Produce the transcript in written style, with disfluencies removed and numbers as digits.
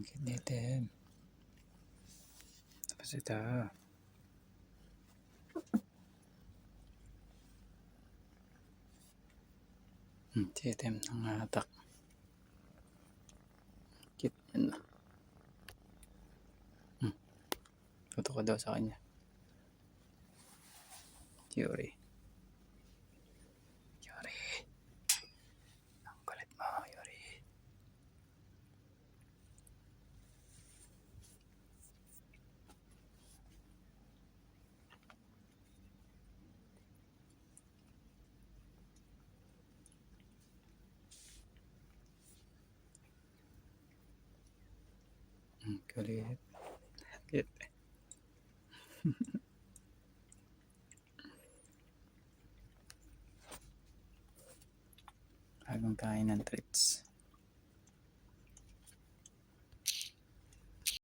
Ginitin. Tapos ito. Titim ng hatak. Cute yan. Tuto ko daw sa kanya. Yuri. Yuri. Ang kulit mo, Yuri. Kulit. Cute. Bagong kain ng treats.